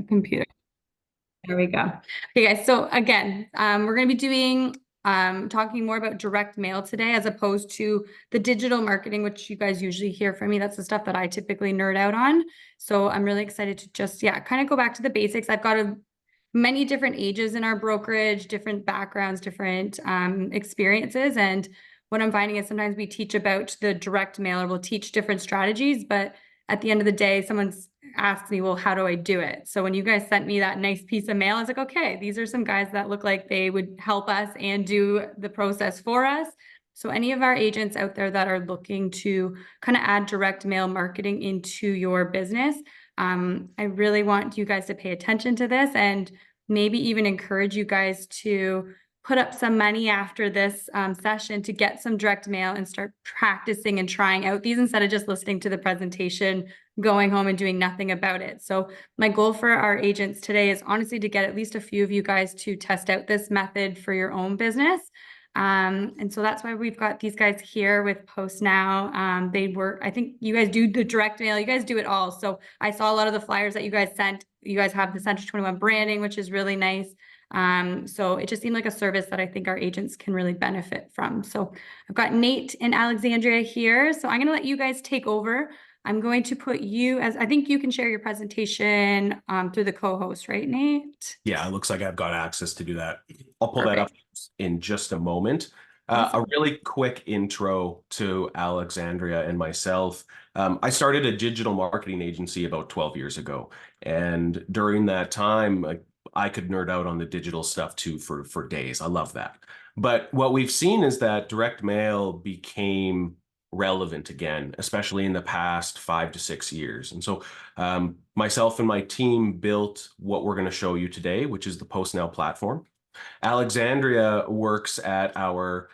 computer. There we go. Okay, guys. So again, we're going to be doing talking more about direct mail today, as opposed to the digital marketing, which you guys usually hear from me. That's the stuff that I typically nerd out on. So I'm really excited to just, kind of go back to the basics. I've got many different ages in our brokerage, different backgrounds, different experiences. And what I'm finding is sometimes we teach about the direct mail, or we'll teach different strategies, but at the end of the day, someone's asked me, well, how do I do it? So when you guys sent me that nice piece of mail, I was like, okay, these are some guys that look like they would help us and do the process for us. So any of our agents out there that are looking to kind of add direct mail marketing into your business, I really want you guys to pay attention to this, and maybe even encourage you guys to put up some money after this session to get some direct mail and start practicing and trying out these, instead of just listening to the presentation, going home and doing nothing about it. So my goal for our agents today is honestly to get at least a few of you guys to test out this method for your own business. And so that's why we've got these guys here with Post Now. I think you guys do the direct mail, you guys do it all. So I saw a lot of the flyers that you guys sent. You guys have the Century 21 branding, which is really nice. So it just seemed like a service that I think our agents can really benefit from. So I've got Nate and Alexandria here. So I'm going to let you guys take over. I'm going to put you as, I think you can share your presentation through the co-host, right, Nate? Yeah, it looks like I've got access to do that. I'll pull that up in just a moment. Awesome. A really quick intro to Alexandria and myself. I started a digital marketing agency about 12 years ago. And during that time, I could nerd out on the digital stuff too for days. I love that. But what we've seen is that direct mail became relevant again, especially in the past 5 to 6 years. And so myself and my team built what we're going to show you today, which is the Post Now platform. Alexandria works at our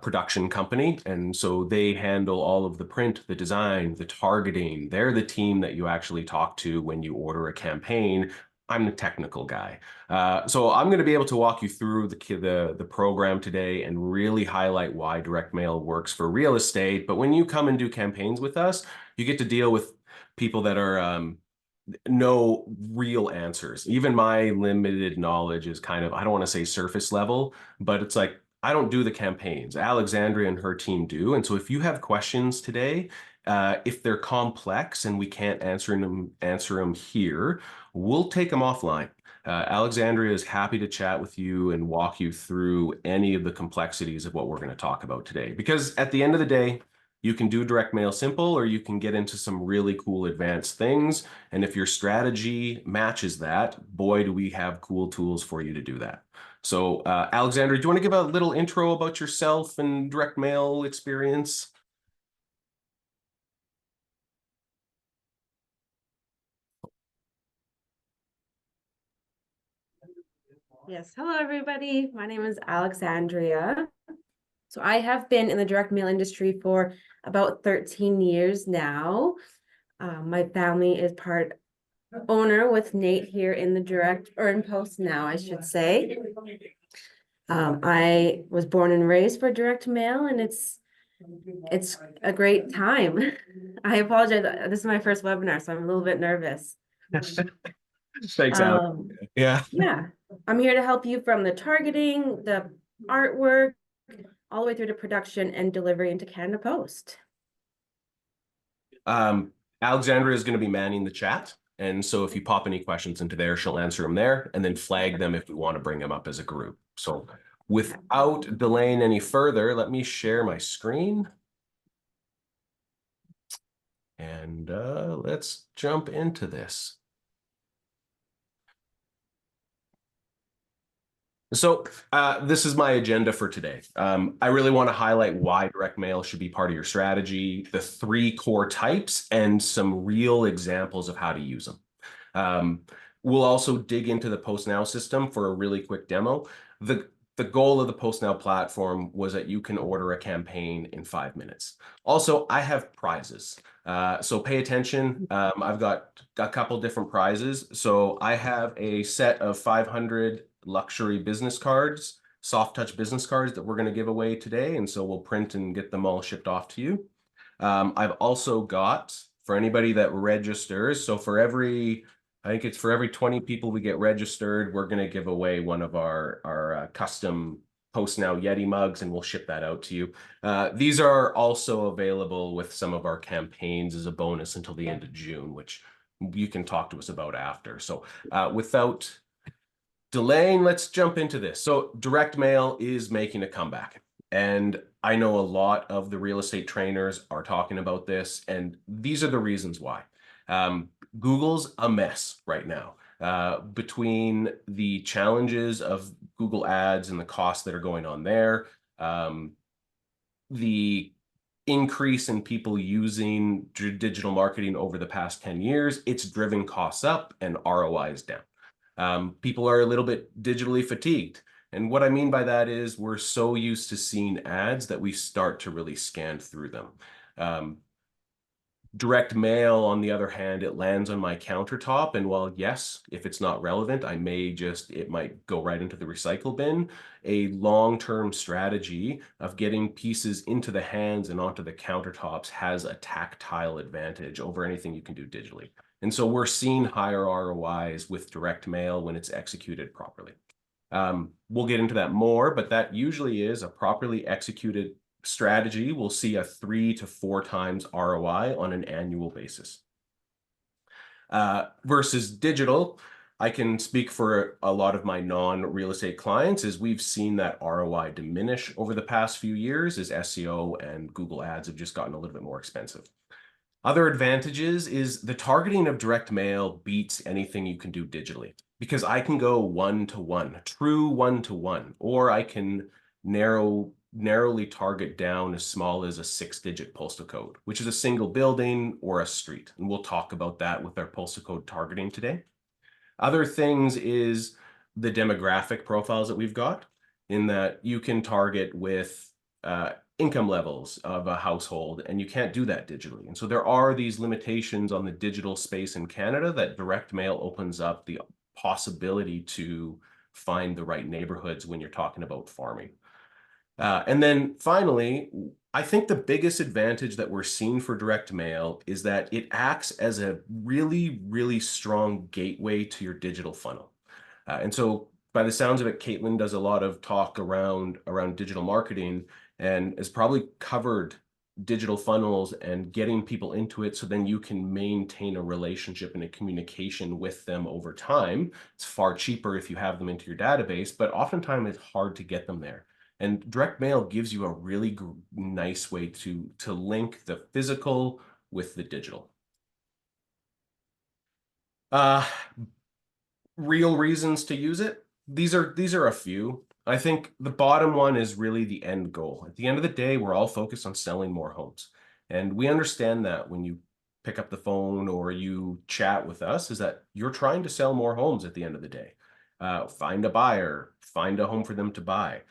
production company, and so they handle all of the print, the design, the targeting. They're the team that you actually talk to when you order a campaign. I'm the technical guy. So I'm going to be able to walk you through the program today and really highlight why direct mail works for real estate. But when you come and do campaigns with us, you get to deal with people that are no real answers. Even my limited knowledge is kind of, I don't want to say surface level, but it's like, I don't do the campaigns. Alexandria and her team do. And so if you have questions today, if they're complex and we can't answer them here, we'll take them offline. Alexandria is happy to chat with you and walk you through any of the complexities of what we're going to talk about today. Because at the end of the day, you can do direct mail simple, or you can get into some really cool advanced things. And if your strategy matches that, boy, do we have cool tools for you to do that. So Alexandria, do you want to give a little intro about yourself and direct mail experience? Yes. Hello, everybody. My name is Alexandria. So I have been in the direct mail industry for about 13 years now. My family is part owner with Nate here in the direct, or in Post Now, I should say. I was born and raised for direct mail, and it's a great time. I apologize. This is my first webinar, so I'm a little bit nervous. Thanks, Alex. Yeah. I'm here to help you from the targeting, the artwork, all the way through to production and delivery into Canada Post. Alexandria is going to be manning the chat. And so if you pop any questions into there, she'll answer them there and then flag them if we want to bring them up as a group. So without delaying any further, let me share my screen. And let's jump into this. So this is my agenda for today. I really want to highlight why direct mail should be part of your strategy, the 3 core types, and some real examples of how to use them. We'll also dig into the Post Now system for a really quick demo. The goal of the Post Now platform was that you can order a campaign in 5 minutes. Also, I have prizes. So pay attention. I've got a couple different prizes. So I have a set of 500 luxury business cards, soft touch business cards that we're going to give away today. And so we'll print and get them all shipped off to you. I've also got, for anybody that registers, so for every I think it's for every 20 people we get registered, we're going to give away one of our custom Post Now Yeti mugs, and we'll ship that out to you. These are also available with some of our campaigns as a bonus until the end of June, which you can talk to us about after. So without delaying, let's jump into this. So direct mail is making a comeback. And I know a lot of the real estate trainers are talking about this, and these are the reasons why. Google's a mess right now. Between the challenges of Google Ads and the costs that are going on there, the increase in people using digital marketing over the past 10 years, it's driven costs up and ROIs down. People are a little bit digitally fatigued. And what I mean by that is we're so used to seeing ads that we start to really scan through them. Direct mail, on the other hand, it lands on my countertop. And while, yes, if it's not relevant, it might go right into the recycle bin. A long-term strategy of getting pieces into the hands and onto the countertops has a tactile advantage over anything you can do digitally. And so we're seeing higher ROIs with direct mail when it's executed properly. We'll get into that more, but that usually is a properly executed strategy. We'll see a 3 to 4 times ROI on an annual basis. Versus digital, I can speak for a lot of my non-real estate clients, is we've seen that ROI diminish over the past few years as SEO and Google Ads have just gotten a little bit more expensive. Other advantages is the targeting of direct mail beats anything you can do digitally, because I can go one-to-one, true one-to-one, or I can narrowly target down as small as a 6-digit postal code, which is a single building or a street. And we'll talk about that with our postal code targeting today. Other things is the demographic profiles that we've got, in that you can target with income levels of a household, and you can't do that digitally. And so there are these limitations on the digital space in Canada that direct mail opens up the possibility to find the right neighborhoods when you're talking about farming. And then finally, I think the biggest advantage that we're seeing for direct mail is that it acts as a really, really strong gateway to your digital funnel. And so by the sounds of it, Katelyn does a lot of talk around digital marketing and has probably covered digital funnels and getting people into it so then you can maintain a relationship and a communication with them over time. It's far cheaper if you have them into your database, but oftentimes it's hard to get them there. And direct mail gives you a really nice way to link the physical with the digital. Real reasons to use it. These are a few. I think the bottom one is really the end goal. At the end of the day, we're all focused on selling more homes. And we understand that when you pick up the phone or you chat with us, is that you're trying to sell more homes at the end of the day. Find a buyer, find a home for them to buy.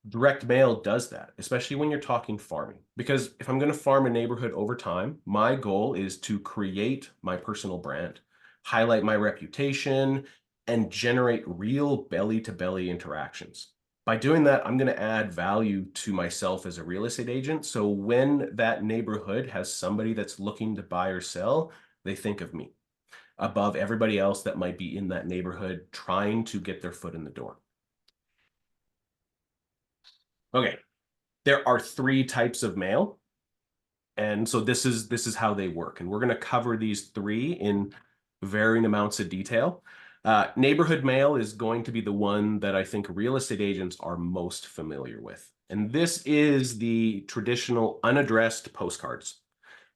Direct mail does that, especially when you're talking farming. Because if I'm going to farm a neighborhood over time, my goal is to create my personal brand, highlight my reputation, and generate real belly-to-belly interactions. By doing that, I'm going to add value to myself as a real estate agent. So when that neighborhood has somebody that's looking to buy or sell, they think of me above everybody else that might be in that neighborhood trying to get their foot in the door. Okay, there are 3 types of mail. And so this is how they work. And we're going to cover these 3 in varying amounts of detail. Neighborhood mail is going to be the one that I think real estate agents are most familiar with. And this is the traditional unaddressed postcards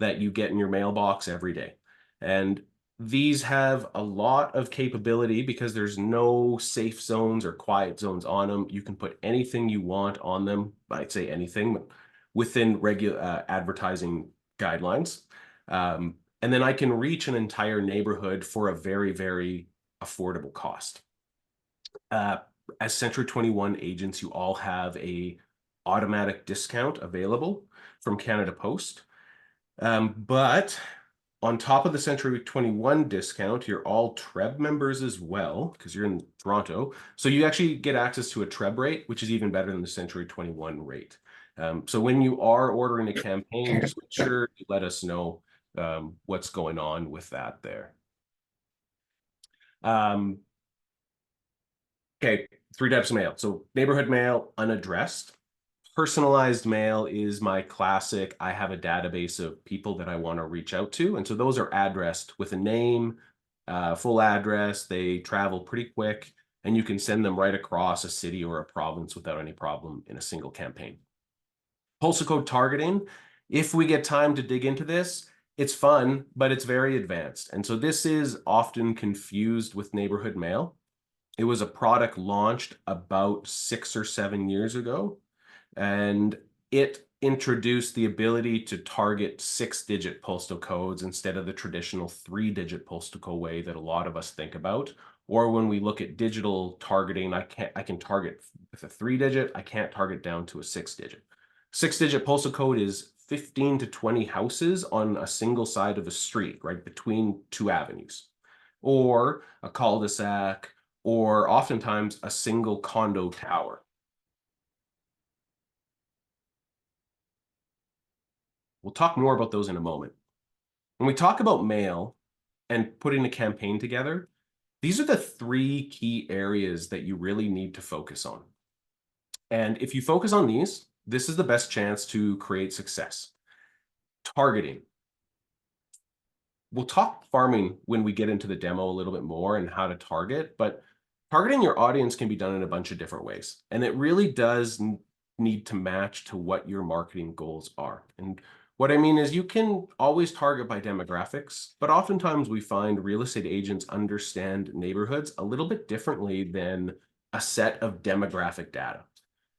that you get in your mailbox every day. And these have a lot of capability because there's no safe zones or quiet zones on them. You can put anything you want on them. I'd say anything, but within regular advertising guidelines. And then I can reach an entire neighborhood for a very, very affordable cost. As Century 21 agents, you all have a automatic discount available from Canada Post. But on top of the Century 21 discount, you're all TREB members as well, because you're in Toronto. So you actually get access to a TREB rate, which is even better than the Century 21 rate. So when you are ordering a campaign, just make sure you let us know what's going on with that there. Okay, 3 types of mail. So neighborhood mail, unaddressed. Personalized mail is my classic. I have a database of people that I want to reach out to. And so those are addressed with a name, full address. They travel pretty quick, and you can send them right across a city or a province without any problem in a single campaign. Postal code targeting, if we get time to dig into this, it's fun, but it's very advanced. And so this is often confused with neighborhood mail. It was a product launched about 6 or 7 years ago, and it introduced the ability to target 6-digit postal codes instead of the traditional 3-digit postal code way that a lot of us think about. Or when we look at digital targeting, I can target with a 3-digit, I can't target down to a 6-digit. 6-digit postal code is 15 to 20 houses on a single side of a street, right between 2 avenues, or a cul-de-sac, or oftentimes a single condo tower. We'll talk more about those in a moment. When we talk about mail and putting a campaign together, these are the 3 key areas that you really need to focus on. And if you focus on these, this is the best chance to create success. Targeting. We'll talk farming when we get into the demo a little bit more and how to target, but targeting your audience can be done in a bunch of different ways. And it really does need to match to what your marketing goals are. And what I mean is you can always target by demographics, but oftentimes we find real estate agents understand neighborhoods a little bit differently than a set of demographic data,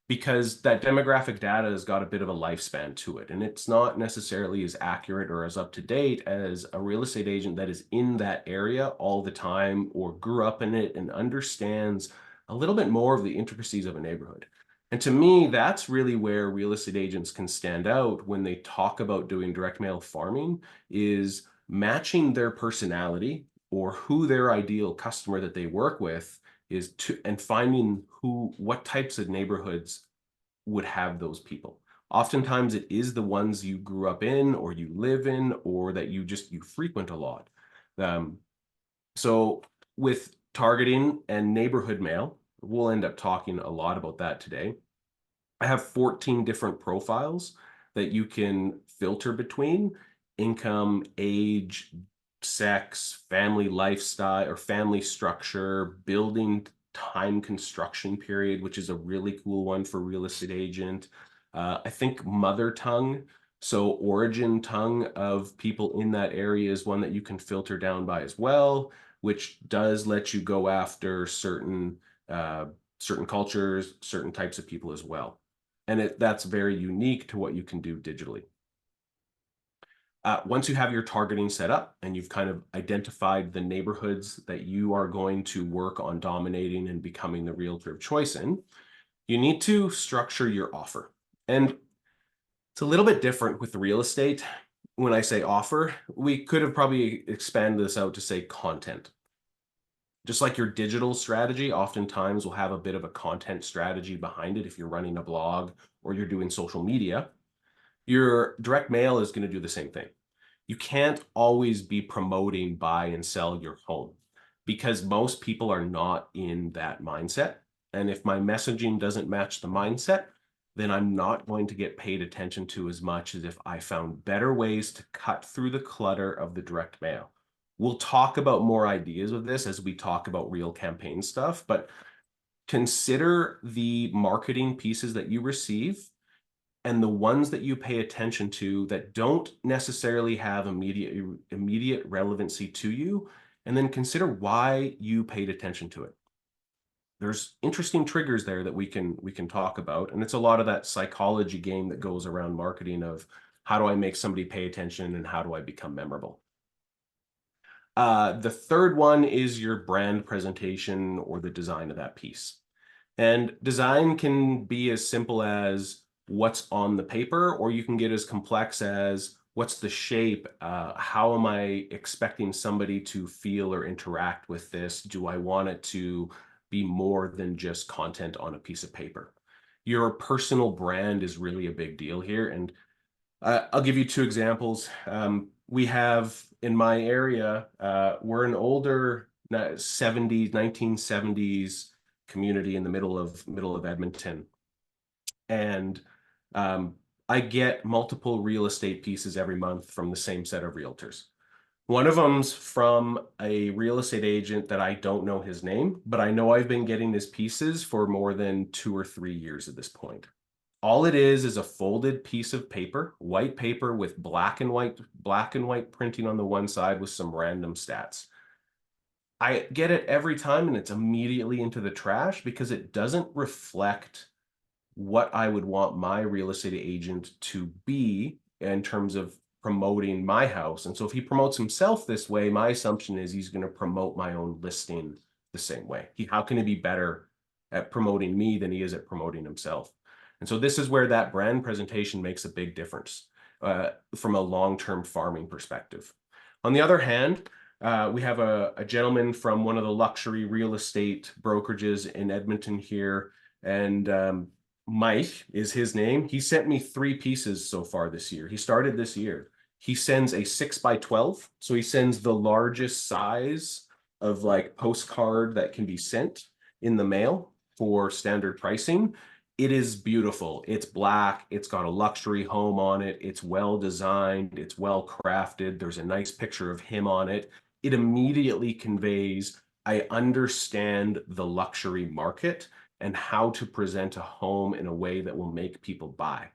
because that demographic data has got a bit of a lifespan to it, and it's not necessarily as accurate or as up to date as a real estate agent that is in that area all the time or grew up in it and understands a little bit more of the intricacies of a neighborhood. And to me, that's really where real estate agents can stand out when they talk about doing direct mail farming, is matching their personality or who their ideal customer that they work with is to, and finding what types of neighborhoods would have those people. Oftentimes it is the ones you grew up in or you live in or that you frequent a lot. So with targeting and neighborhood mail, we'll end up talking a lot about that today. I have 14 different profiles that you can filter between: income, age, sex, family lifestyle or family structure, building time, construction period, which is a really cool one for real estate agent. I think mother tongue, so origin tongue of people in that area, is one that you can filter down by as well, which does let you go after certain cultures, certain types of people as well. And that's very unique to what you can do digitally. Once you have your targeting set up and you've kind of identified the neighborhoods that you are going to work on dominating and becoming the realtor of choice in, you need to structure your offer. And it's a little bit different with real estate. When I say offer, we could have probably expanded this out to say content. Just like your digital strategy, oftentimes will have a bit of a content strategy behind it if you're running a blog or you're doing social media. Your direct mail is going to do the same thing. You can't always be promoting buy and sell your home because most people are not in that mindset. And if my messaging doesn't match the mindset, then I'm not going to get paid attention to as much as if I found better ways to cut through the clutter of the direct mail. We'll talk about more ideas of this as we talk about real campaign stuff, but consider the marketing pieces that you receive and the ones that you pay attention to that don't necessarily have immediate relevancy to you, and then consider why you paid attention to it. There's interesting triggers there that we can talk about, and it's a lot of that psychology game that goes around marketing of how do I make somebody pay attention and how do I become memorable. The third one is your brand presentation or the design of that piece. And design can be as simple as what's on the paper, or you can get as complex as what's the shape, how am I expecting somebody to feel or interact with this? Do I want it to be more than just content on a piece of paper? Your personal brand is really a big deal here. And I'll give you 2 examples. We have in my area, we're an older 70s, 1970s community in the middle of Edmonton. And I get multiple real estate pieces every month from the same set of realtors. One of them's from a real estate agent that I don't know his name, but I know I've been getting his pieces for more than 2 or 3 years at this point. All it is a folded piece of paper, white paper with black and white printing on the one side with some random stats. I get it every time and it's immediately into the trash because it doesn't reflect what I would want my real estate agent to be in terms of promoting my house. And so if he promotes himself this way, my assumption is he's going to promote my own listing the same way. How can he be better at promoting me than he is at promoting himself? And so this is where that brand presentation makes a big difference from a long-term farming perspective. On the other hand, we have a gentleman from one of the luxury real estate brokerages in Edmonton here, and Mike is his name. He sent me 3 pieces so far this year. He started this year. He sends a 6x12. So he sends the largest size of like postcard that can be sent in the mail for standard pricing. It is beautiful. It's black. It's got a luxury home on it. It's well designed. It's well crafted. There's a nice picture of him on it. It immediately conveys, I understand the luxury market and how to present a home in a way that will make people buy.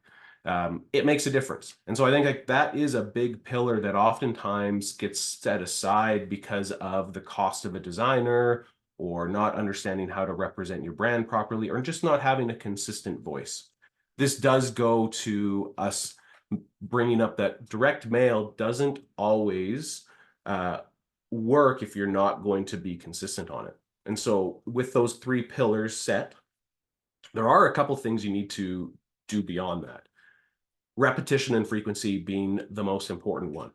It makes a difference. And so I think like that is a big pillar that oftentimes gets set aside because of the cost of a designer or not understanding how to represent your brand properly or just not having a consistent voice. This does go to us bringing up that direct mail doesn't always work if you're not going to be consistent on it. And so with those 3 pillars set, there are a couple things you need to do beyond that. Repetition and frequency being the most important one.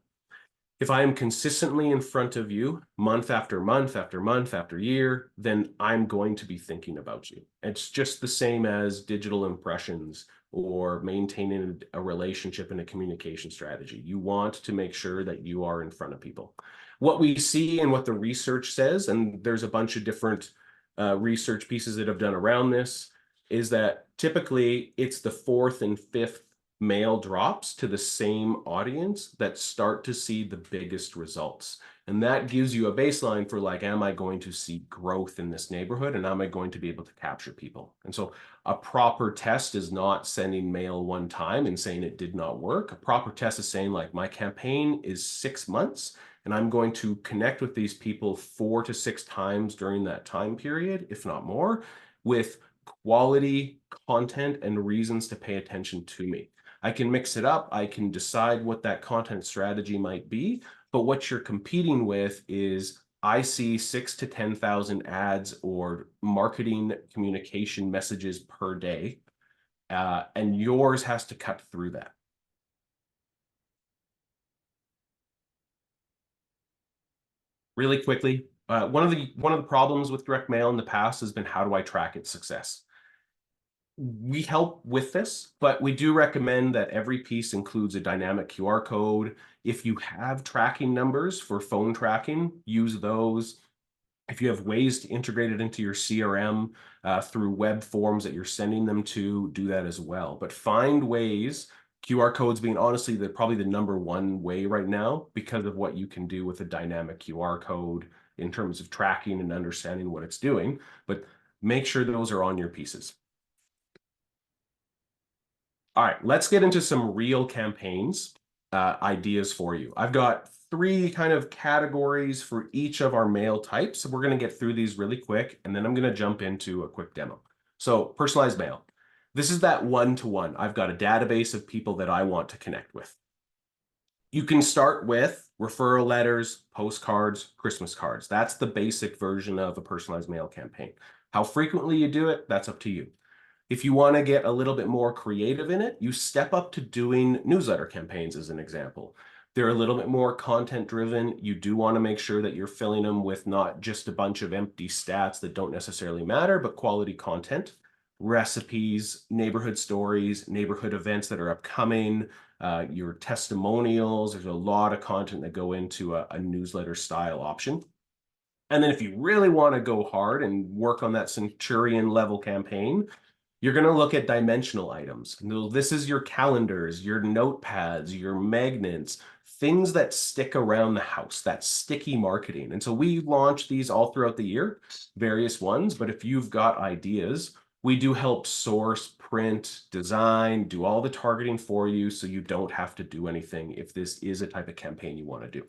If I am consistently in front of you month after month after month after year, then I'm going to be thinking about you. It's just the same as digital impressions or maintaining a relationship and a communication strategy. You want to make sure that you are in front of people. What we see and what the research says, and there's a bunch of different research pieces that have done around this, is that typically it's the 4th and 5th mail drops to the same audience that start to see the biggest results. And that gives you a baseline for like, am I going to see growth in this neighborhood and am I going to be able to capture people? And so a proper test is not sending mail one time and saying it did not work. A proper test is saying like, my campaign is 6 months and I'm going to connect with these people 4 to 6 times during that time period, if not more, with quality content and reasons to pay attention to me. I can mix it up. I can decide what that content strategy might be, but what you're competing with is I see 6,000 to 10,000 ads or marketing communication messages per day, and yours has to cut through that. Really quickly, one of the problems with direct mail in the past has been, how do I track its success? We help with this, but we do recommend that every piece includes a dynamic QR code. If you have tracking numbers for phone tracking, use those. If you have ways to integrate it into your CRM through web forms that you're sending them to, do that as well. But find ways, QR codes being honestly probably the #1 way right now because of what you can do with a dynamic QR code in terms of tracking and understanding what it's doing. But make sure those are on your pieces. All right, let's get into some real campaigns ideas for you. I've got 3 kind of categories for each of our mail types. So we're going to get through these really quick, and then I'm going to jump into a quick demo. So personalized mail. This is that one-to-one. I've got a database of people that I want to connect with. You can start with referral letters, postcards, Christmas cards. That's the basic version of a personalized mail campaign. How frequently you do it, that's up to you. If you want to get a little bit more creative in it, you step up to doing newsletter campaigns as an example. They're a little bit more content driven. You do want to make sure that you're filling them with not just a bunch of empty stats that don't necessarily matter, but quality content, recipes, neighborhood stories, neighborhood events that are upcoming, your testimonials. There's a lot of content that go into a newsletter style option. And then if you really want to go hard and work on that centurion level campaign, you're going to look at dimensional items. This is your calendars, your notepads, your magnets, things that stick around the house, that sticky marketing. And so we launch these all throughout the year, various ones. But if you've got ideas, we do help source, print, design, do all the targeting for you so you don't have to do anything if this is a type of campaign you want to do.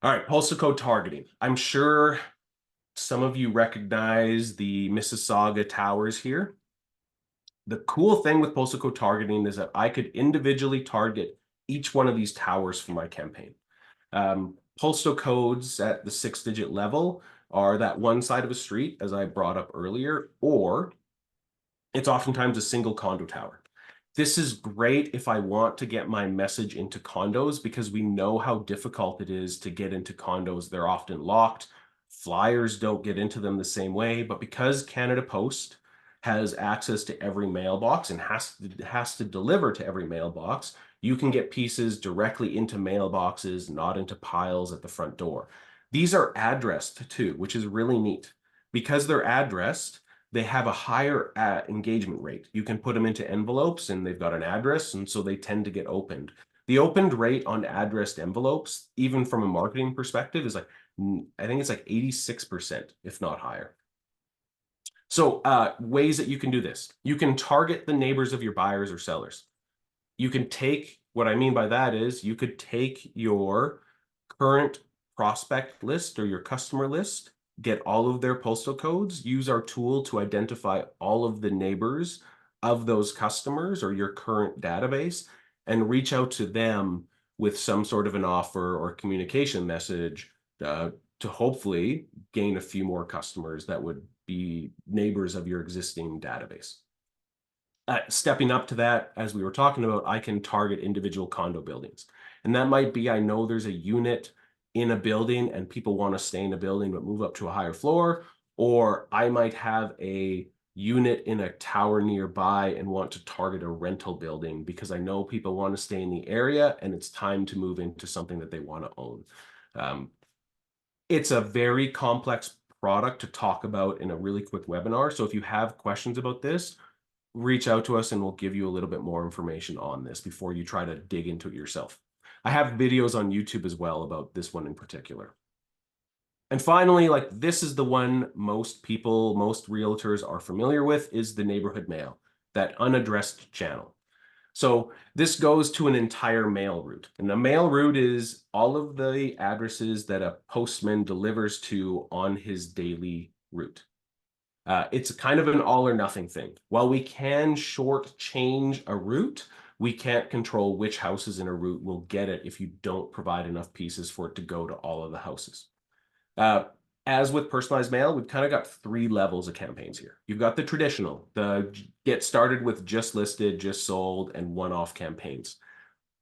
All right, postal code targeting. I'm sure some of you recognize the Mississauga towers here. The cool thing with postal code targeting is that I could individually target each one of these towers for my campaign. Postal codes at the 6-digit level are that one side of a street, as I brought up earlier, or it's oftentimes a single condo tower. This is great if I want to get my message into condos because we know how difficult it is to get into condos. They're often locked. Flyers don't get into them the same way, but because Canada Post has access to every mailbox and has to deliver to every mailbox, you can get pieces directly into mailboxes, not into piles at the front door. These are addressed too, which is really neat. Because they're addressed, they have a higher engagement rate. You can put them into envelopes and they've got an address, and so they tend to get opened. The opened rate on addressed envelopes, even from a marketing perspective, is like, I think it's like 86%, if not higher. So ways that you can do this. You can target the neighbors of your buyers or sellers. You can take, what I mean by that is you could take your current prospect list or your customer list, get all of their postal codes, use our tool to identify all of the neighbors of those customers or your current database, and reach out to them with some sort of an offer or communication message to hopefully gain a few more customers that would be neighbors of your existing database. Stepping up to that, as we were talking about, I can target individual condo buildings. And that might be, I know there's a unit in a building and people want to stay in a building but move up to a higher floor, or I might have a unit in a tower nearby and want to target a rental building because I know people want to stay in the area and it's time to move into something that they want to own. It's a very complex product to talk about in a really quick webinar. So if you have questions about this, reach out to us and we'll give you a little bit more information on this before you try to dig into it yourself. I have videos on YouTube as well about this one in particular. And finally, like this is the one most people, most realtors are familiar with, is the neighborhood mail, that unaddressed channel. So this goes to an entire mail route. And a mail route is all of the addresses that a postman delivers to on his daily route. It's kind of an all or nothing thing. While we can shortchange a route, we can't control which houses in a route will get it if you don't provide enough pieces for it to go to all of the houses. As with personalized mail, we've kind of got 3 levels of campaigns here. You've got the traditional, the get started with just listed, just sold, and one-off campaigns.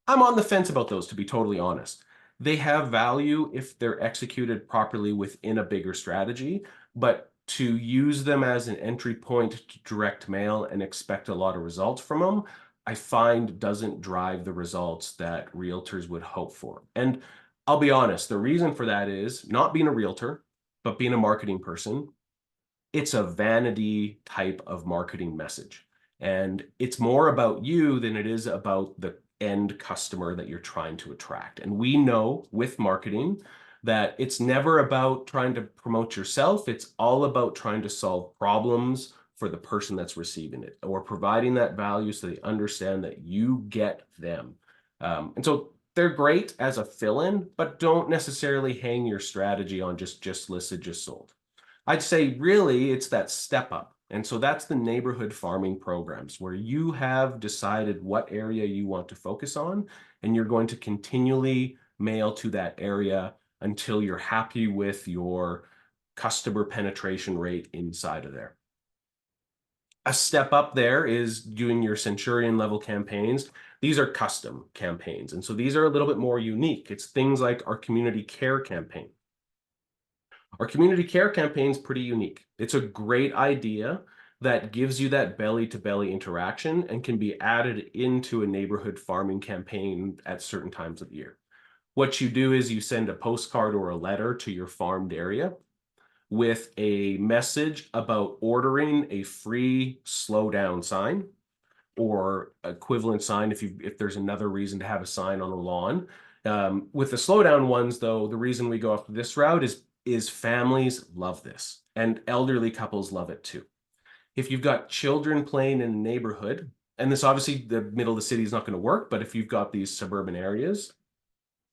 I'm on the fence about those, to be totally honest. They have value if they're executed properly within a bigger strategy, but to use them as an entry point to direct mail and expect a lot of results from them, I find doesn't drive the results that realtors would hope for. And I'll be honest, the reason for that is not being a realtor, but being a marketing person. It's a vanity type of marketing message. And it's more about you than it is about the end customer that you're trying to attract. And we know with marketing that it's never about trying to promote yourself. It's all about trying to solve problems for the person that's receiving it, or providing that value so they understand that you get them. And so they're great as a fill-in, but don't necessarily hang your strategy on just listed, just sold. I'd say really it's that step up. And so that's the neighborhood farming programs where you have decided what area you want to focus on, and you're going to continually mail to that area until you're happy with your customer penetration rate inside of there. A step up there is doing your centurion level campaigns. These are custom campaigns. And so these are a little bit more unique. It's things like our community care campaign. Our community care campaign is pretty unique. It's a great idea that gives you that belly-to-belly interaction and can be added into a neighborhood farming campaign at certain times of the year. What you do is you send a postcard or a letter to your farmed area with a message about ordering a free slow down sign or equivalent sign if there's another reason to have a sign on the lawn. With the slowdown ones, though, the reason we go after this route is families love this, and elderly couples love it too. If you've got children playing in a neighborhood, and this obviously the middle of the city is not going to work, but if you've got these suburban areas,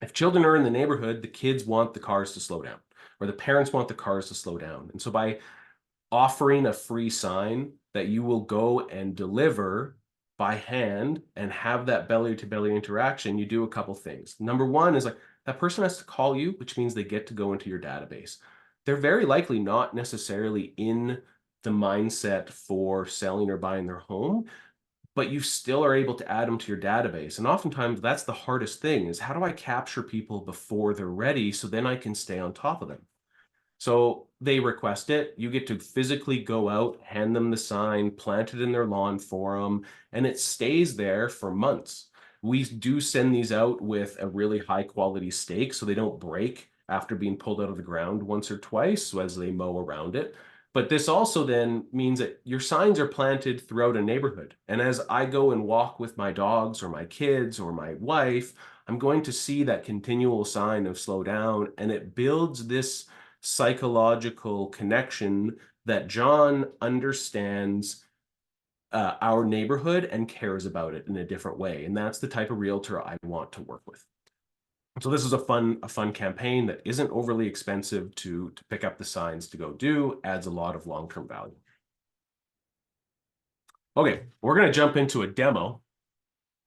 if children are in the neighborhood, the kids want the cars to slow down, or the parents want the cars to slow down. And so by offering a free sign that you will go and deliver by hand and have that belly to belly interaction, you do a couple things. Number one is like that person has to call you, which means they get to go into your database. They're very likely not necessarily in the mindset for selling or buying their home, but you still are able to add them to your database. And oftentimes that's the hardest thing is how do I capture people before they're ready so then I can stay on top of them? So they request it. You get to physically go out, hand them the sign, plant it in their lawn for them, and it stays there for months. We do send these out with a really high quality stake so they don't break after being pulled out of the ground once or twice so as they mow around it. But this also then means that your signs are planted throughout a neighborhood. And as I go and walk with my dogs or my kids or my wife, I'm going to see that continual sign of slow down, and it builds this psychological connection that John understands our neighborhood and cares about it in a different way. And that's the type of realtor I want to work with. So this is a fun campaign that isn't overly expensive to pick up the signs to go do, adds a lot of long-term value. Okay, we're going to jump into a demo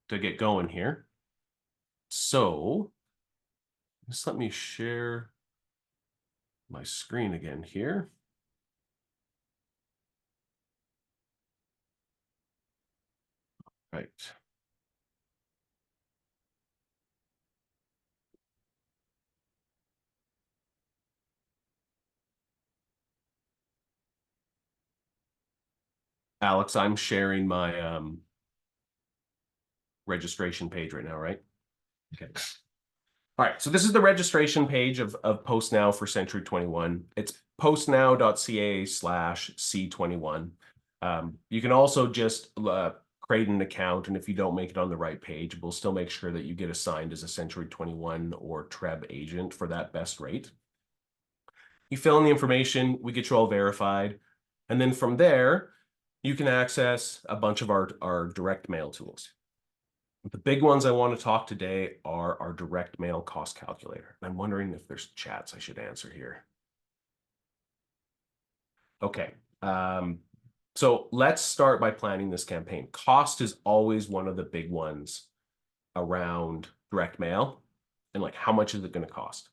to get going here. So just let me share my screen again here. Right. Alex, I'm sharing my registration page right now, right? Okay. All right, so this is the registration page of Post Now for Century 21. It's postnow.ca/C21. You can also just create an account, and if you don't make it on the right page, we'll still make sure that you get assigned as a Century 21 or TREB agent for that best rate. You fill in the information, we get you all verified, and then from there, you can access a bunch of our direct mail tools. The big ones I want to talk today are our direct mail cost calculator. I'm wondering if there's chats I should answer here. Okay, so let's start by planning this campaign. Cost is always one of the big ones around direct mail, and like how much is it going to cost?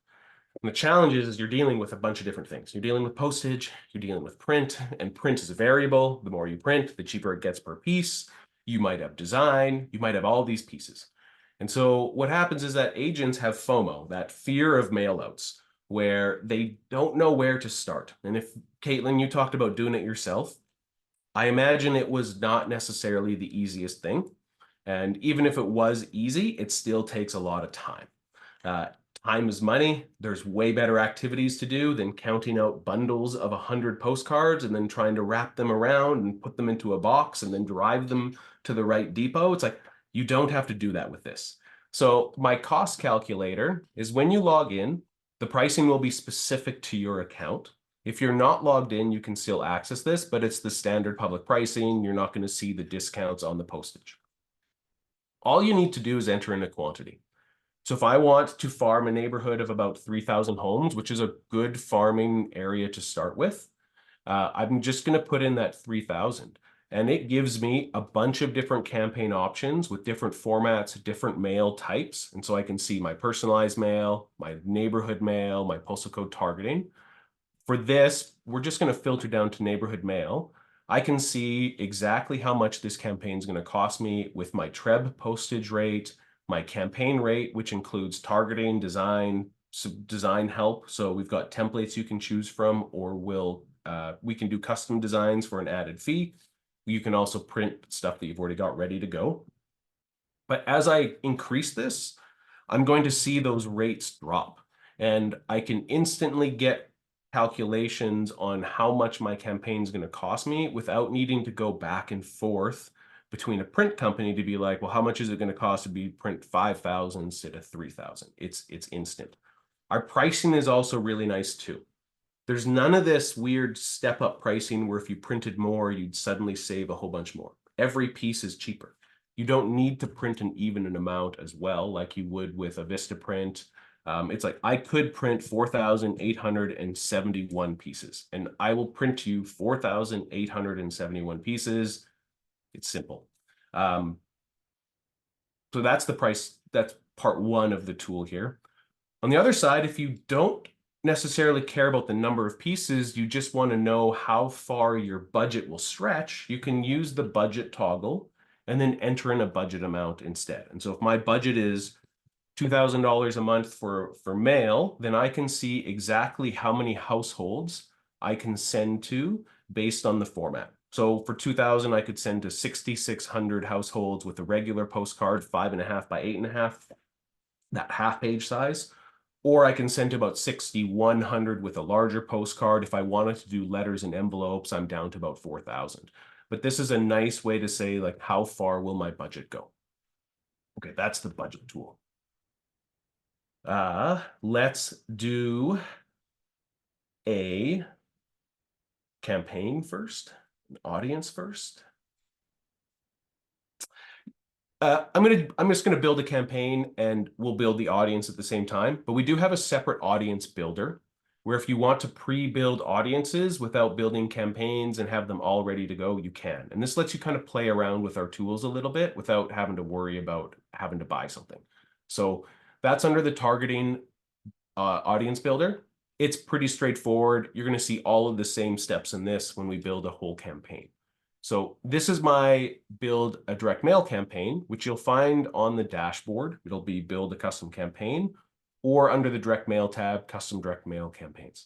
And the challenge is you're dealing with a bunch of different things. You're dealing with postage, you're dealing with print, and print is a variable. The more you print, the cheaper it gets per piece. You might have design, you might have all these pieces. And so what happens is that agents have FOMO, that fear of mailouts, where they don't know where to start. And if, Katelyn, you talked about doing it yourself, I imagine it was not necessarily the easiest thing. And even if it was easy, it still takes a lot of time. Time is money. There's way better activities to do than counting out bundles of 100 postcards and then trying to wrap them around and put them into a box and then drive them to the right depot. It's like, you don't have to do that with this. So my cost calculator is when you log in, the pricing will be specific to your account. If you're not logged in, you can still access this, but it's the standard public pricing. You're not going to see the discounts on the postage. All you need to do is enter in a quantity. So if I want to farm a neighborhood of about 3,000 homes, which is a good farming area to start with, I'm just going to put in that 3,000. And it gives me a bunch of different campaign options with different formats, different mail types. And so I can see my personalized mail, my neighborhood mail, my postal code targeting. For this, we're just going to filter down to neighborhood mail. I can see exactly how much this campaign is going to cost me with my TREB postage rate, my campaign rate, which includes targeting, design help. So we've got templates you can choose from, or we can do custom designs for an added fee. You can also print stuff that you've already got ready to go. But as I increase this, I'm going to see those rates drop. And I can instantly get calculations on how much my campaign is going to cost me without needing to go back and forth between a print company to be like, well, how much is it going to cost to be print 5,000 instead of 3,000? It's instant. Our pricing is also really nice too. There's none of this weird step up pricing where if you printed more, you'd suddenly save a whole bunch more. Every piece is cheaper. You don't need to print an even amount as well, like you would with a Vistaprint. It's like I could print 4,871 pieces, and I will print you 4,871 pieces. It's simple. So that's the price. That's part one of the tool here. On the other side, if you don't necessarily care about the number of pieces, you just want to know how far your budget will stretch, you can use the budget toggle and then enter in a budget amount instead. And so if my budget is $2,000 a month for mail, then I can see exactly how many households I can send to based on the format. So for 2,000, I could send to 6,600 households with a regular postcard, 5.5 by 8.5, that half page size. Or I can send to about 6,100 with a larger postcard. If I wanted to do letters and envelopes, I'm down to about 4,000. But this is a nice way to say, like, how far will my budget go? Okay, that's the budget tool. Let's do a campaign first, an audience first. I'm just gonna build a campaign and we'll build the audience at the same time, but we do have a separate audience builder where if you want to pre-build audiences without building campaigns and have them all ready to go, you can. And this lets you kind of play around with our tools a little bit without having to worry about having to buy something. So that's under the targeting audience builder. It's pretty straightforward. You're gonna see all of the same steps in this when we build a whole campaign. So this is my build a direct mail campaign, which you'll find on the dashboard. It'll be build a custom campaign, or under the direct mail tab, custom direct mail campaigns.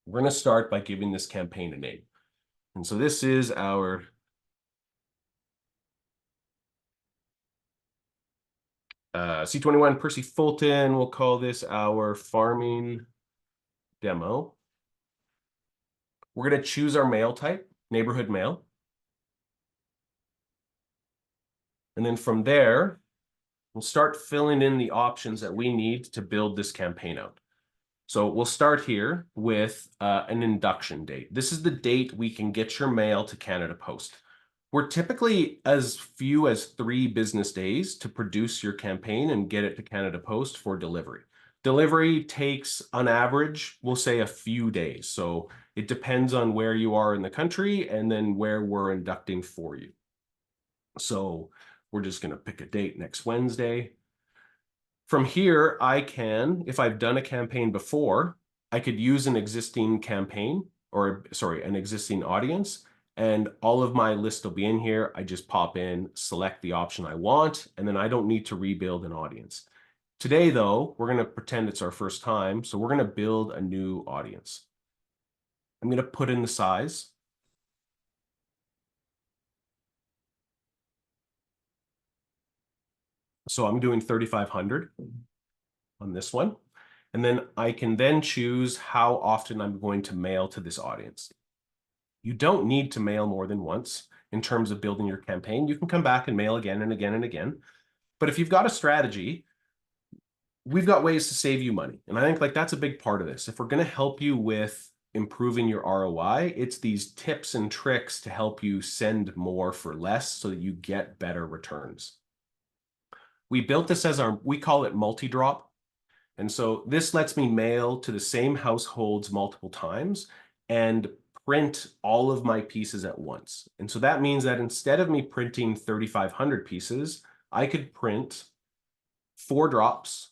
We're going to start by giving this campaign a name. And so this is our C21 Percy Fulton. We'll call this our farming demo. We're going to choose our mail type, neighborhood mail. And then from there, we'll start filling in the options that we need to build this campaign out. So we'll start here with an induction date. This is the date we can get your mail to Canada Post. We're typically as few as 3 business days to produce your campaign and get it to Canada Post for delivery. Delivery takes, on average, we'll say a few days. So it depends on where you are in the country and then where we're inducting for you. So we're just going to pick a date next Wednesday. From here, I can, if I've done a campaign before, I could use an existing campaign, or sorry, an existing audience, and all of my list will be in here. I just pop in, select the option I want, and then I don't need to rebuild an audience. Today, though, we're going to pretend it's our first time, so we're going to build a new audience. I'm going to put in the size. So I'm doing 3,500 on this one. And then I can then choose how often I'm going to mail to this audience. You don't need to mail more than once in terms of building your campaign. You can come back and mail again and again and again. But if you've got a strategy, we've got ways to save you money. And I think like that's a big part of this. If we're going to help you with improving your ROI, it's these tips and tricks to help you send more for less so that you get better returns. We built this as we call it multi-drop. And so this lets me mail to the same households multiple times and print all of my pieces at once. And so that means that instead of me printing 3,500 pieces, I could print 4 drops,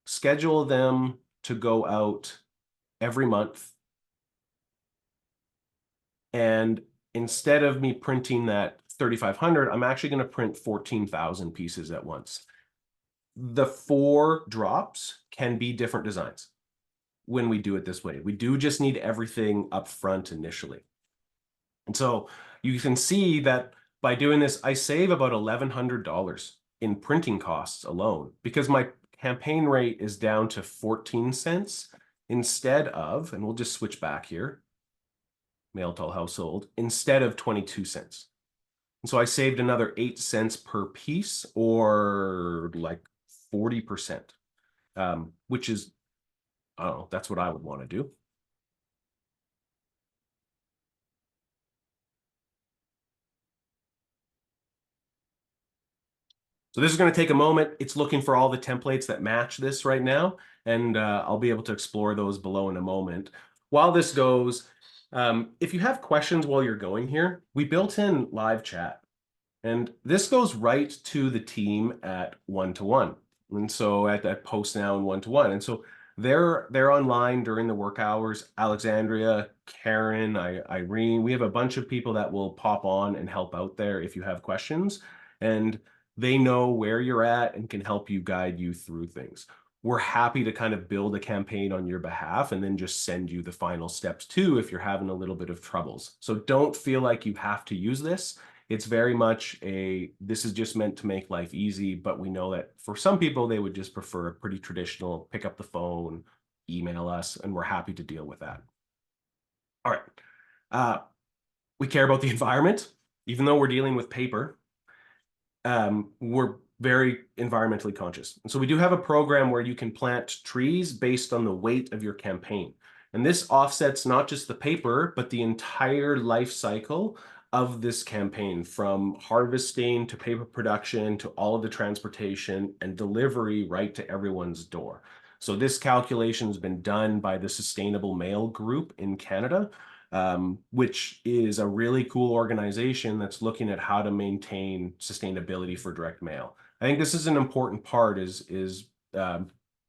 schedule them to go out every month. And instead of me printing that 3,500, I'm actually going to print 14,000 pieces at once. The 4 drops can be different designs when we do it this way. We do just need everything up front initially. And so you can see that by doing this, I save about $1,100 in printing costs alone, because my campaign rate is down to 14 cents instead of, and we'll just switch back here, mail to all household, instead of 22 cents. And so I saved another 8 cents per piece, or like 40%, which is, I don't know, that's what I would want to do. So this is going to take a moment. It's looking for all the templates that match this right now, and I'll be able to explore those below in a moment. While this goes, if you have questions while you're going here, we built in live chat, and this goes right to the team at 1-to-1. And so at Post Now and 1-to-1. And so they're online during the work hours. Alexandria, Karen, Irene, we have a bunch of people that will pop on and help out there if you have questions. And they know where you're at and can help you, guide you through things. We're happy to kind of build a campaign on your behalf and then just send you the final steps too if you're having a little bit of troubles. So don't feel like you have to use this. It's very much this is just meant to make life easy, but we know that for some people, they would just prefer a pretty traditional, pick up the phone, email us, and we're happy to deal with that. All right. We care about the environment, even though we're dealing with paper. We're very environmentally conscious. And so we do have a program where you can plant trees based on the weight of your campaign. And this offsets not just the paper, but the entire life cycle of this campaign, from harvesting to paper production to all of the transportation and delivery right to everyone's door. So this calculation has been done by the Sustainable Mail Group in Canada, which is a really cool organization that's looking at how to maintain sustainability for direct mail. I think this is an important part.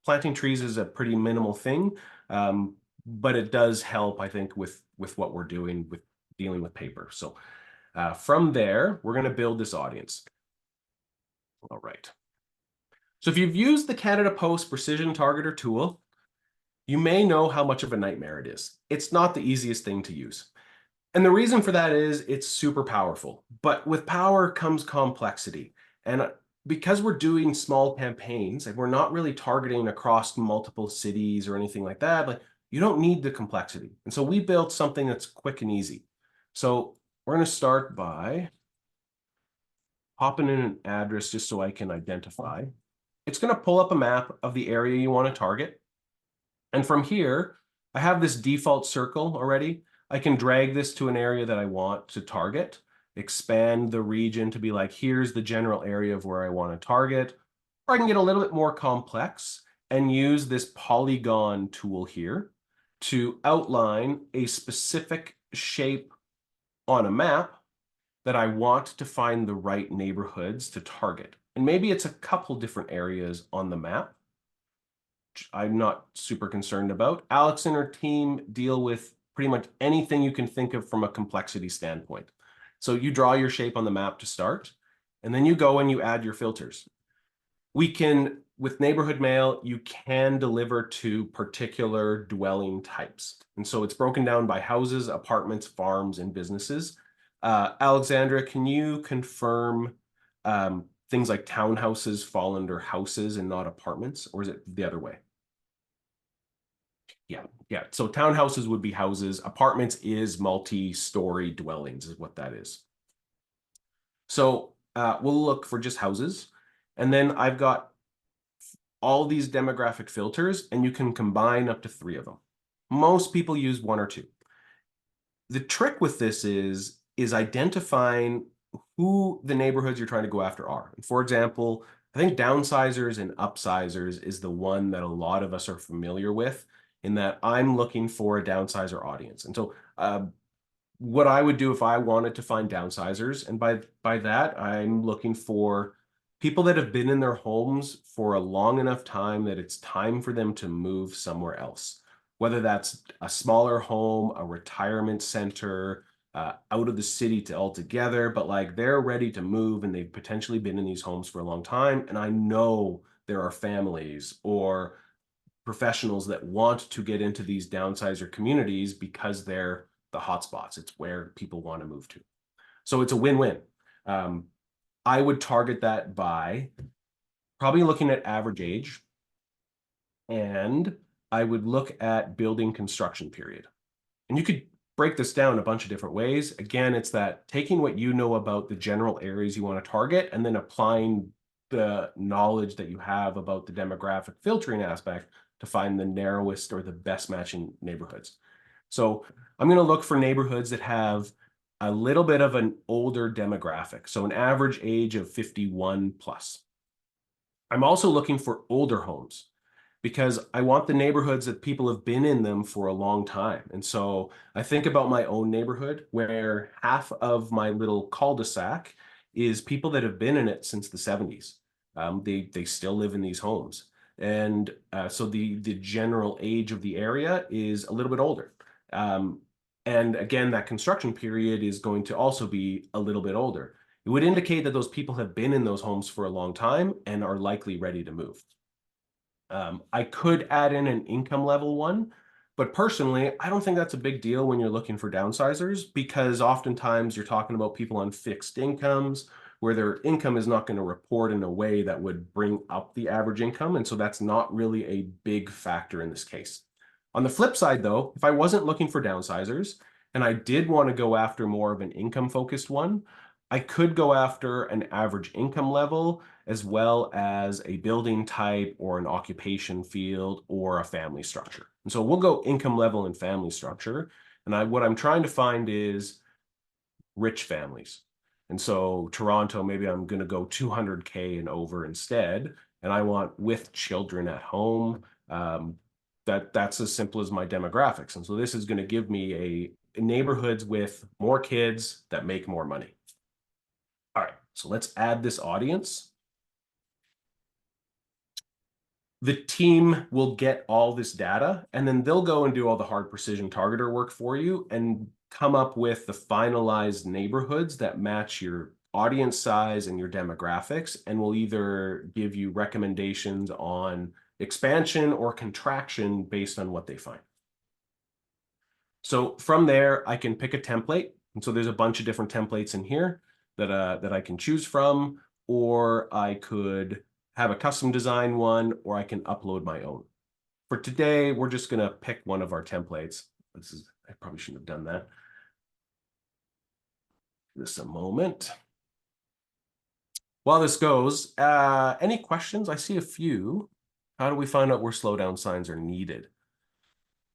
Planting trees is a pretty minimal thing, but it does help, I think, with what we're doing with dealing with paper. So from there, we're going to build this audience. All right. So if you've used the Canada Post Precision Targeter tool, you may know how much of a nightmare it is. It's not the easiest thing to use. And the reason for that is it's super powerful, but with power comes complexity. And because we're doing small campaigns and we're not really targeting across multiple cities or anything like that, like, you don't need the complexity. And so we built something that's quick and easy. So we're going to start by popping in an address just so I can identify. It's going to pull up a map of the area you want to target. And from here, I have this default circle already. I can drag this to an area that I want to target, expand the region to be like, here's the general area of where I want to target. Or I can get a little bit more complex and use this polygon tool here to outline a specific shape on a map that I want to find the right neighborhoods to target. And maybe it's a couple different areas on the map, which I'm not super concerned about. Alex and her team deal with pretty much anything you can think of from a complexity standpoint. So you draw your shape on the map to start, and then you go and you add your filters. We can, with neighborhood mail, you can deliver to particular dwelling types. And so it's broken down by houses, apartments, farms, and businesses. Alexandra, can you confirm things like townhouses fall under houses and not apartments, or is it the other way? Yeah. So townhouses would be houses. Apartments is multi-story dwellings is what that is. So we'll look for just houses. And then I've got all these demographic filters, and you can combine up to 3 of them. Most people use 1 or 2. The trick with this is identifying who the neighborhoods you're trying to go after are. And for example, I think downsizers and upsizers is the one that a lot of us are familiar with, in that I'm looking for a downsizer audience. And so what I would do if I wanted to find downsizers, and by that, I'm looking for people that have been in their homes for a long enough time that it's time for them to move somewhere else. Whether that's a smaller home, a retirement center, out of the city altogether, but like they're ready to move and they've potentially been in these homes for a long time. And I know there are families or professionals that want to get into these downsizer communities because they're the hotspots. It's where people want to move to. So it's a win-win. I would target that by probably looking at average age, and I would look at building construction period. And you could break this down a bunch of different ways. Again, it's that taking what you know about the general areas you want to target and then applying the knowledge that you have about the demographic filtering aspect to find the narrowest or the best matching neighborhoods. So I'm going to look for neighborhoods that have a little bit of an older demographic, so an average age of 51 plus. I'm also looking for older homes because I want the neighborhoods that people have been in them for a long time. And so I think about my own neighborhood where half of my little cul-de-sac is people that have been in it since the 70s. They still live in these homes. And so the general age of the area is a little bit older. And again, that construction period is going to also be a little bit older. It would indicate that those people have been in those homes for a long time and are likely ready to move. I could add in an income level one, but personally, I don't think that's a big deal when you're looking for downsizers because oftentimes you're talking about people on fixed incomes where their income is not going to report in a way that would bring up the average income. And so that's not really a big factor in this case. On the flip side, though, if I wasn't looking for downsizers and I did want to go after more of an income focused one, I could go after an average income level as well as a building type or an occupation field or a family structure. And so we'll go income level and family structure. And what I'm trying to find is rich families. And so Toronto, maybe I'm going to go 200K and over instead. And I want with children at home. That's as simple as my demographics. And so this is going to give me a neighborhoods with more kids that make more money. All right, so let's add this audience. The team will get all this data and then they'll go and do all the hard precision targeter work for you and come up with the finalized neighborhoods that match your audience size and your demographics, and will either give you recommendations on expansion or contraction based on what they find. So from there, I can pick a template. And so there's a bunch of different templates in here that I can choose from, or I could have a custom design one, or I can upload my own. For today, we're just going to pick one of our templates. I probably shouldn't have done that. Give this a moment. While this goes, any questions? I see a few. How do we find out where slowdown signs are needed?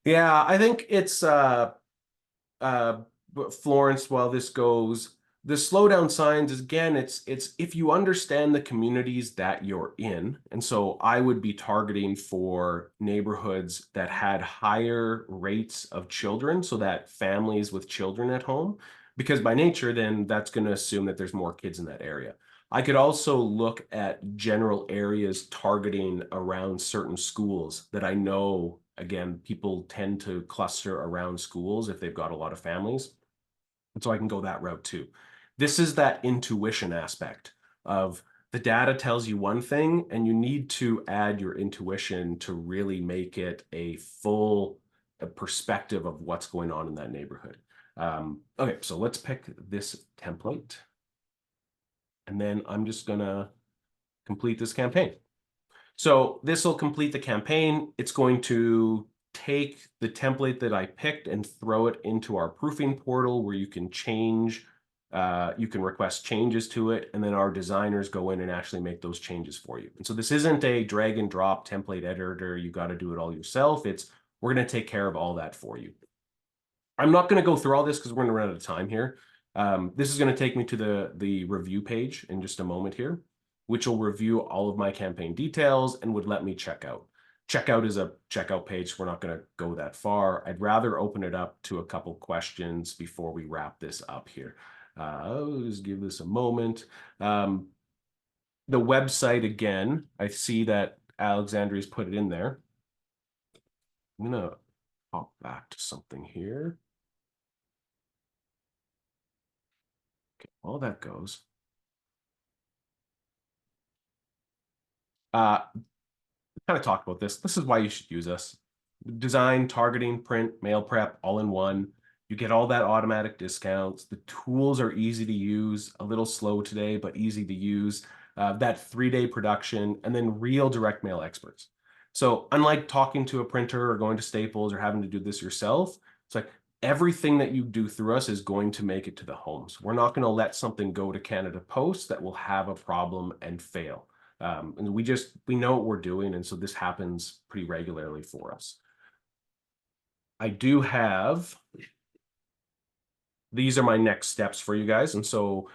Yeah, I think it's Florence, while this goes, the slowdown signs is, again, it's if you understand the communities that you're in. And so I would be targeting for neighborhoods that had higher rates of children, so that families with children at home, because by nature, then that's going to assume that there's more kids in that area. I could also look at general areas targeting around certain schools that I know, again, people tend to cluster around schools if they've got a lot of families. And so I can go that route too. This is that intuition aspect of the data tells you one thing, and you need to add your intuition to really make it a full perspective of what's going on in that neighborhood. Okay, so let's pick this template. And then I'm just going to complete this campaign. So this will complete the campaign. It's going to take the template that I picked and throw it into our proofing portal where you can change, you can request changes to it, and then our designers go in and actually make those changes for you. And so this isn't a drag and drop template editor. You got to do it all yourself. We're going to take care of all that for you. I'm not going to go through all this because we're going to run out of time here. This is going to take me to the review page in just a moment here, which will review all of my campaign details and would let me check out. Checkout is a checkout page. We're not going to go that far. I'd rather open it up to a couple questions before we wrap this up here. I'll just give this a moment. The website, again, I see that Alexandria's put it in there. I'm going to hop back to something here. Okay, well, that goes. Kind of talked about this. This is why you should use us. Design, targeting, print, mail prep, all in one. You get all that automatic discounts. The tools are easy to use, a little slow today, but easy to use. That 3-day production, and then real direct mail experts. So unlike talking to a printer or going to Staples or having to do this yourself, it's like everything that you do through us is going to make it to the homes. We're not going to let something go to Canada Post that will have a problem and fail. And we know what we're doing. And so this happens pretty regularly for us. I do have, these are my next steps for you guys. And so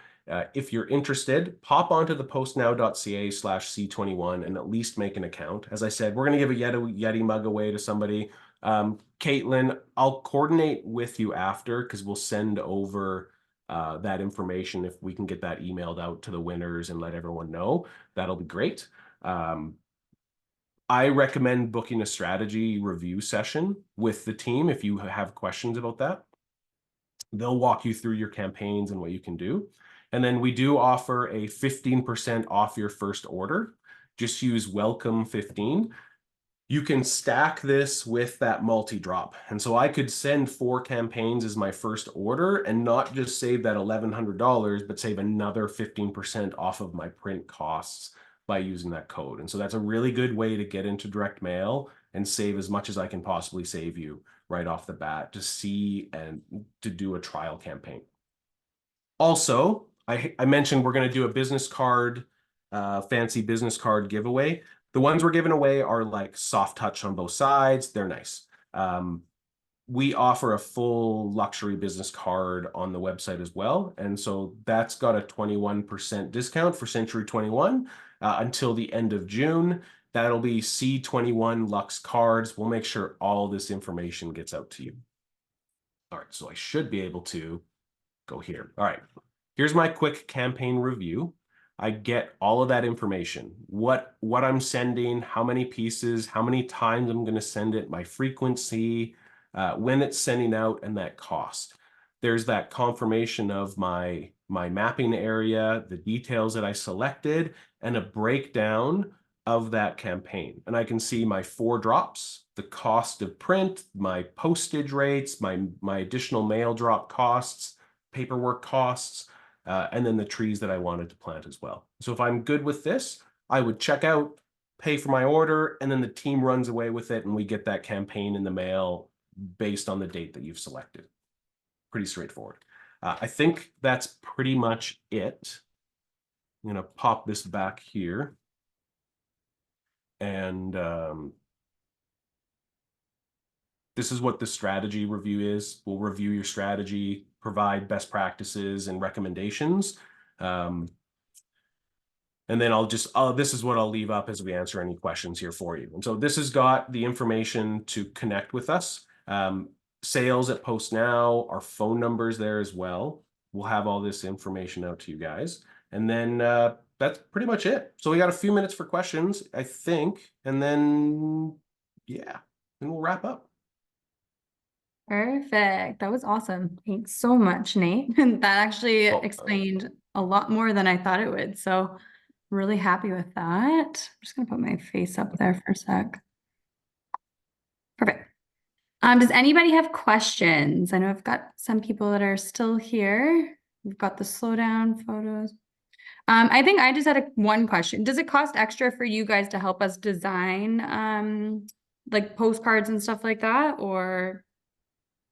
if you're interested, pop onto the postnow.ca/C21 and at least make an account. As I said, we're going to give a Yeti mug away to somebody. Katelyn, I'll coordinate with you after because we'll send over that information. If we can get that emailed out to the winners and let everyone know, that'll be great. I recommend booking a strategy review session with the team if you have questions about that. They'll walk you through your campaigns and what you can do. And then we do offer a 15% off your first order. Just use welcome 15. You can stack this with that multi-drop. And so I could send 4 campaigns as my first order and not just save that $1,100, but save another 15% off of my print costs by using that code. And so that's a really good way to get into direct mail and save as much as I can possibly save you right off the bat to see and to do a trial campaign. Also, I mentioned we're going to do a business card, fancy business card giveaway. The ones we're giving away are like soft touch on both sides. They're nice. We offer a full luxury business card on the website as well. And so that's got a 21% discount for Century 21 until the end of June. That'll be C21 Lux cards. We'll make sure all this information gets out to you. All right, so I should be able to go here. All right, here's my quick campaign review. I get all of that information, what I'm sending, how many pieces, how many times I'm going to send it, my frequency, when it's sending out, and that cost. There's that confirmation of my mapping area, the details that I selected, and a breakdown of that campaign. And I can see my 4 drops, the cost of print, my postage rates, my additional mail drop costs, paperwork costs, and then the trees that I wanted to plant as well. So if I'm good with this, I would check out, pay for my order, and then the team runs away with it and we get that campaign in the mail based on the date that you've selected. Pretty straightforward. I think that's pretty much it. I'm going to pop this back here. And this is what the strategy review is. We'll review your strategy, provide best practices and recommendations. And then this is what I'll leave up as we answer any questions here for you. And so this has got the information to connect with us. Sales at Post Now, our phone numbers there as well. We'll have all this information out to you guys. And then that's pretty much it. So we got a few minutes for questions, I think. And then, yeah, then we'll wrap up. Perfect. That was awesome. Thanks so much, Nate. That actually explained a lot more than I thought it would. So really happy with that. I'm just going to put my face up there for a sec. Perfect. Does anybody have questions? I know I've got some people that are still here. We've got the slowdown photos. I think I just had one question. Does it cost extra for you guys to help us design like postcards and stuff like that, or?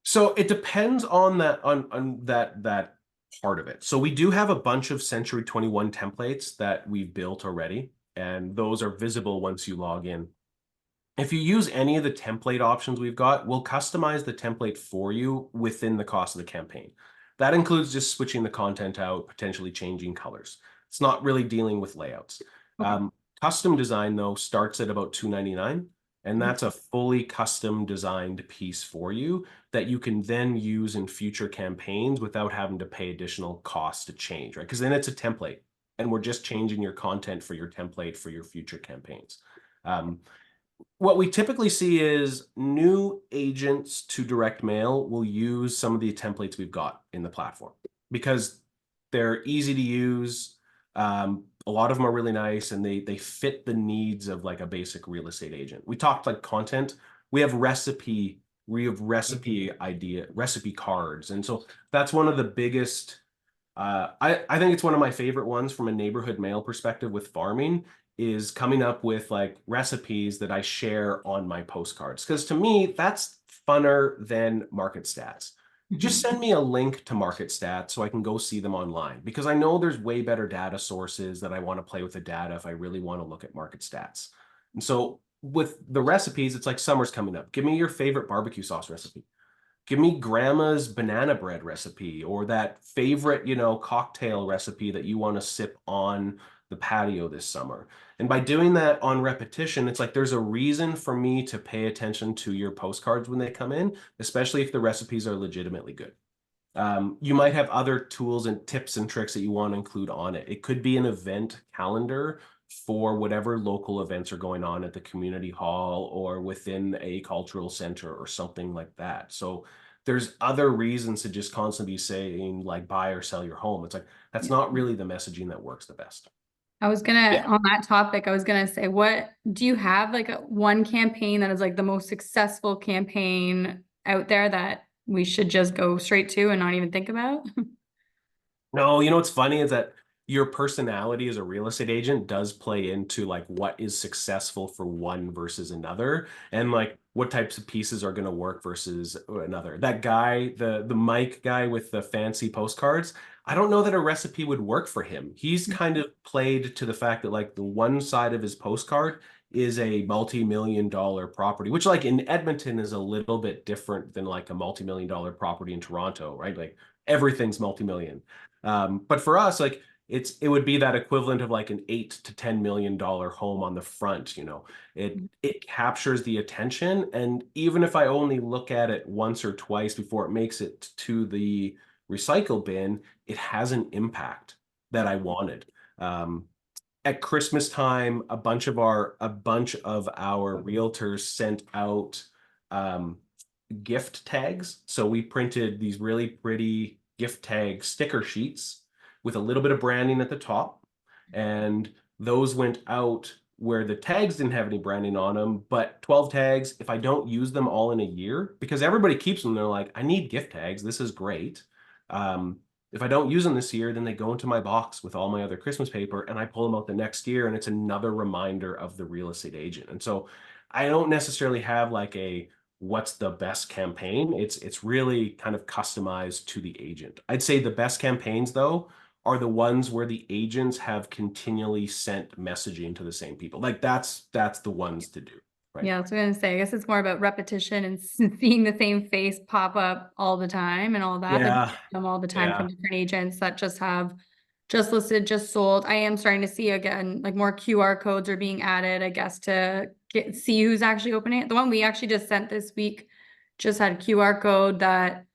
So it depends on that that part of it. So we do have a bunch of Century 21 templates that we've built already, and those are visible once you log in. If you use any of the template options we've got, we'll customize the template for you within the cost of the campaign. That includes just switching the content out, potentially changing colors. It's not really dealing with layouts. Okay. Custom design, though, starts at about $2.99, and that's a fully custom designed piece for you that you can then use in future campaigns without having to pay additional costs to change, right? Because then it's a template, and we're just changing your content for your template for your future campaigns. What we typically see is new agents to direct mail will use some of the templates we've got in the platform because they're easy to use. A lot of them are really nice and they fit the needs of like a basic real estate agent. We talked like content. We have recipe where you have recipe cards. And so that's one of the biggest, I think it's one of my favorite ones from a neighborhood mail perspective with farming, is coming up with like recipes that I share on my postcards. Because to me, that's funner than market stats. Just send me a link to market stats so I can go see them online, because I know there's way better data sources that I want to play with the data if I really want to look at market stats. And so with the recipes, it's like summer's coming up. Give me your favorite barbecue sauce recipe. Give me grandma's banana bread recipe, or that favorite, cocktail recipe that you want to sip on the patio this summer. And by doing that on repetition, it's like there's a reason for me to pay attention to your postcards when they come in, especially if the recipes are legitimately good. You might have other tools and tips and tricks that you want to include on it. It could be an event calendar for whatever local events are going on at the community hall or within a cultural center or something like that. So there's other reasons to just constantly be saying like buy or sell your home. It's like, that's not really the messaging that works the best. On that topic, I was gonna say, what do you have like one campaign that is like the most successful campaign out there that we should just go straight to and not even think about? No, what's funny is that your personality as a real estate agent does play into like what is successful for one versus another, and like what types of pieces are going to work versus another. That guy, the Mike guy with the fancy postcards, I don't know that a recipe would work for him. He's kind of played to the fact that like the one side of his postcard is a multi-million-dollar property, which like in Edmonton is a little bit different than like a multi-million-dollar property in Toronto, right? Like everything's multi-million. But for us, like it would be that equivalent of like an $8 to $10 million home on the front. It captures the attention, and even if I only look at it once or twice before it makes it to the recycle bin, it has an impact that I wanted. At Christmas time, a bunch of our realtors sent out gift tags. So we printed these really pretty gift tag sticker sheets with a little bit of branding at the top. And those went out where the tags didn't have any branding on them, but 12 tags, if I don't use them all in a year, because everybody keeps them, they're like, I need gift tags. This is great. If I don't use them this year, then they go into my box with all my other Christmas paper, and I pull them out the next year, and it's another reminder of the real estate agent. And so I don't necessarily have like a what's the best campaign. It's really kind of customized to the agent. I'd say the best campaigns though are the ones where the agents have continually sent messaging to the same people. Like that's the ones to do. Right. Yeah, I was gonna say, I guess it's more about repetition and seeing the same face pop up all the time and all that. Yeah. Them all the time Yeah. from different agents that just have just listed, just sold. I am starting to see again, like more QR codes are being added, I guess, to see who's actually opening it. The one we actually just sent this week just had a QR code that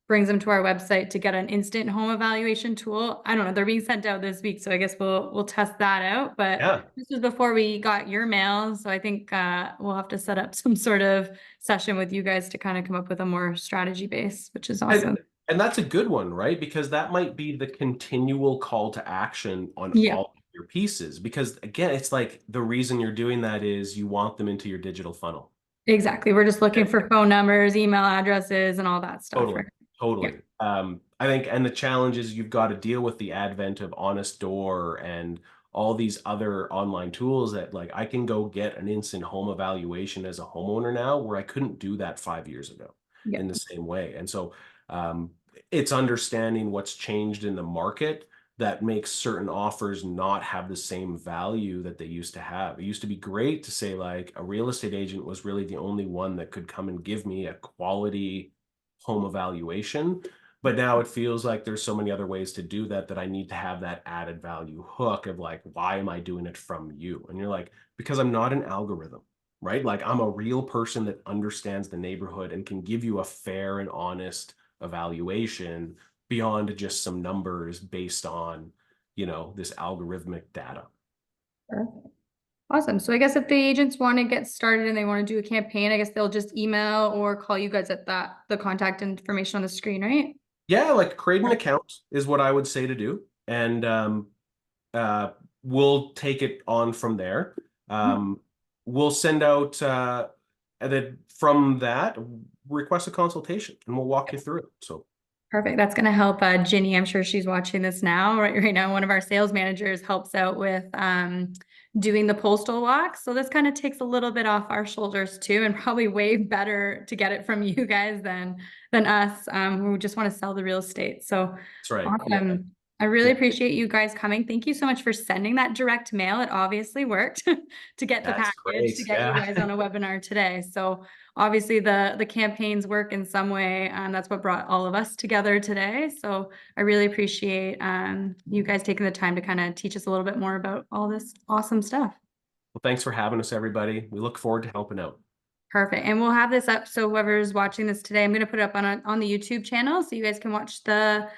brings them to our website to get an instant home evaluation tool. I don't know, they're being sent out this week, so I guess we'll test that out. But Yeah. this was before we got your mail, so I think we'll have to set up some sort of session with you guys to kind of come up with a more strategy base, which is awesome. And that's a good one, right? Because that might be the continual call to action on all of your pieces. Because again, it's like the reason you're doing that is you want them into your digital funnel. Exactly. We're just looking for phone numbers, email addresses, and all that stuff. Totally. Right? Totally. I think, and the challenge is you've got to deal with the advent of Honest Door and all these other online tools that like I can go get an instant home evaluation as a homeowner now, where I couldn't do that 5 years ago in the same way. And so it's understanding what's changed in the market that makes certain offers not have the same value that they used to have. It used to be great to say like a real estate agent was really the only one that could come and give me a quality home evaluation. But now it feels like there's so many other ways to do that I need to have that added value hook of like, why am I doing it from you? And you're like, because I'm not an algorithm, right? Like I'm a real person that understands the neighborhood and can give you a fair and honest evaluation beyond just some numbers based on, this algorithmic data. Perfect. Awesome. So I guess if the agents want to get started and they want to do a campaign, I guess they'll just email or call you guys at the contact information on the screen, right? Yeah, like create an account is what I would say to do. And we'll take it on from there. We'll send out, and then from that, request a consultation and we'll walk you through it. So Perfect. That's going to help Ginny. I'm sure she's watching this now. Right now, one of our sales managers helps out with doing the postal walk. So this kind of takes a little bit off our shoulders too, and probably way better to get it from you guys than us who just want to sell the real estate. So that's right. awesome. I really appreciate you guys coming. Thank you so much for sending that direct mail. It obviously worked to get the That's package great. to get you guys on a webinar today. So obviously the campaigns work in some way. That's what brought all of us together today. So I really appreciate you guys taking the time to kind of teach us a little bit more about all this awesome stuff. Well, thanks for having us, everybody. We look forward to helping out. Perfect. And we'll have this up. So whoever's watching this today, I'm going to put it up on the YouTube channel so you guys can watch the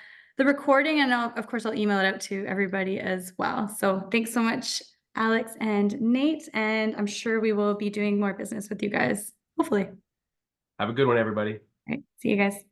recording, and of course I'll email it out to everybody as well. So thanks so much, Alex and Nate. And I'm sure we will be doing more business with you guys, hopefully. Have a good one, everybody. All right. See you guys.